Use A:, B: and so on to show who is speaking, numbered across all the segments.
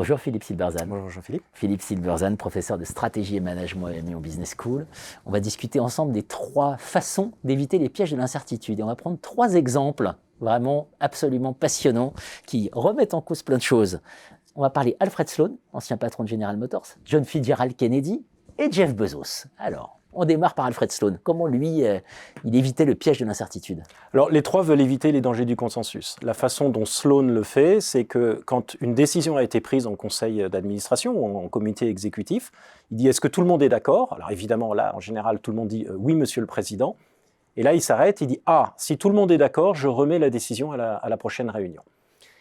A: Bonjour Philippe Silberzan.
B: Bonjour Jean-Philippe.
A: Philippe Silberzan, professeur de stratégie et management à Lyon Business School. On va discuter ensemble des 3 façons d'éviter les pièges de l'incertitude. Et on va prendre 3 exemples vraiment absolument passionnants qui remettent en cause plein de choses. On va parler Alfred Sloan, ancien patron de General Motors, John Fitzgerald Kennedy et Jeff Bezos. Alors, on démarre par Alfred Sloan. Comment lui, il évitait le piège de l'incertitude?
B: Alors, les 3 veulent éviter les dangers du consensus. La façon dont Sloan le fait, c'est que quand une décision a été prise en conseil d'administration ou en comité exécutif, il dit « Est-ce que tout le monde est d'accord ?» Alors évidemment, là, en général, tout le monde dit « Oui, monsieur le président ». Et là, il s'arrête, il dit « Ah, si tout le monde est d'accord, je remets la décision à la prochaine réunion ».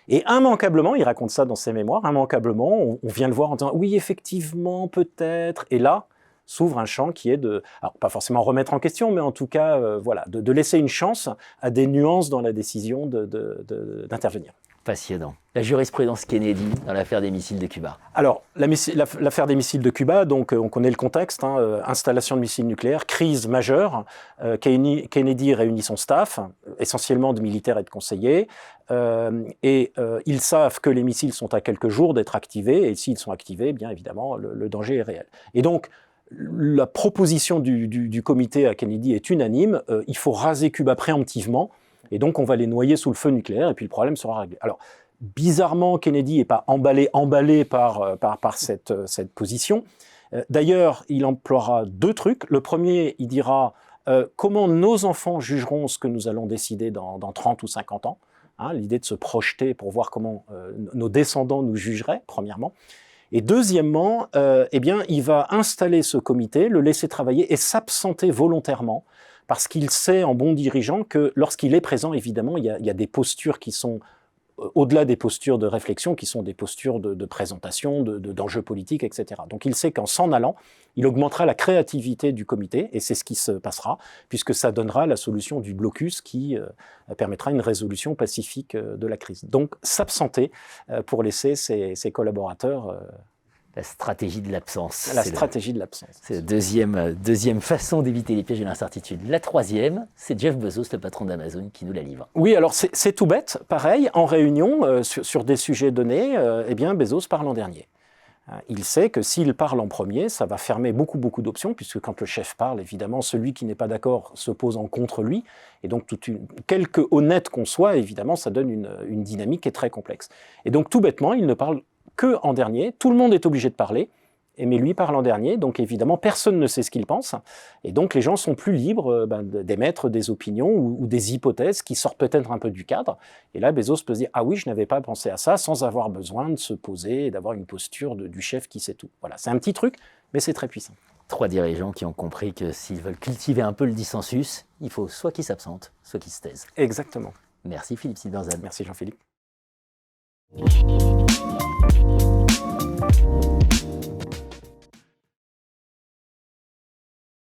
B: Et immanquablement, il raconte ça dans ses mémoires, immanquablement, on vient le voir en disant « Oui, effectivement, peut-être ». Et là, s'ouvre un champ qui est de, alors pas forcément remettre en question, mais en tout cas, voilà, de laisser une chance à des nuances dans la décision d'intervenir.
A: Passionnant. La jurisprudence Kennedy dans l'affaire des missiles de Cuba.
B: Alors, l'affaire des missiles de Cuba, donc on connaît le contexte, installation de missiles nucléaires, crise majeure. Kennedy réunit son staff, essentiellement de militaires et de conseillers, et ils savent que les missiles sont à quelques jours d'être activés, et s'ils sont activés, bien évidemment, le danger est réel. Et donc, la proposition du comité à Kennedy est unanime, il faut raser Cuba préemptivement, et donc on va les noyer sous le feu nucléaire, et puis le problème sera réglé. Alors, bizarrement, Kennedy n'est pas emballé par cette position. D'ailleurs, il emploiera 2 trucs. Le premier, il dira comment nos enfants jugeront ce que nous allons décider dans 30 ou 50 ans. L'idée de se projeter pour voir comment nos descendants nous jugeraient, premièrement. Et deuxièmement, eh bien, il va installer ce comité, le laisser travailler et s'absenter volontairement, parce qu'il sait en bon dirigeant que lorsqu'il est présent, évidemment, il y a des postures qui sont au-delà des postures de réflexion, qui sont des postures de présentation, d'enjeux politiques, etc. Donc il sait qu'en s'en allant, il augmentera la créativité du comité, et c'est ce qui se passera, puisque ça donnera la solution du blocus qui permettra une résolution pacifique de la crise. Donc s'absenter pour laisser ses collaborateurs...
A: La stratégie de l'absence.
B: La stratégie de l'absence.
A: C'est la deuxième façon d'éviter les pièges de l'incertitude. La troisième, c'est Jeff Bezos, le patron d'Amazon, qui nous la livre.
B: Oui, alors c'est tout bête. Pareil, en réunion, sur des sujets donnés, eh bien, Bezos parle en dernier. Il sait que s'il parle en premier, ça va fermer beaucoup d'options, puisque quand le chef parle, évidemment, celui qui n'est pas d'accord se pose en contre lui. Et donc, quelque honnête qu'on soit, évidemment, ça donne une dynamique qui est très complexe. Et donc, tout bêtement, il ne parle que en dernier. Tout le monde est obligé de parler, mais lui parle en dernier. Donc, évidemment, personne ne sait ce qu'il pense. Et donc, les gens sont plus libres d'émettre des opinions ou des hypothèses qui sortent peut-être un peu du cadre. Et là, Bezos peut se dire « Ah oui, je n'avais pas pensé à ça », sans avoir besoin de se poser et d'avoir une posture du chef qui sait tout. Voilà, c'est un petit truc, mais c'est très puissant. 3
A: dirigeants qui ont compris que s'ils veulent cultiver un peu le dissensus, il faut soit qu'ils s'absentent, soit qu'ils se taisent.
B: Exactement.
A: Merci Philippe Silberzan.
B: Merci Jean-Philippe.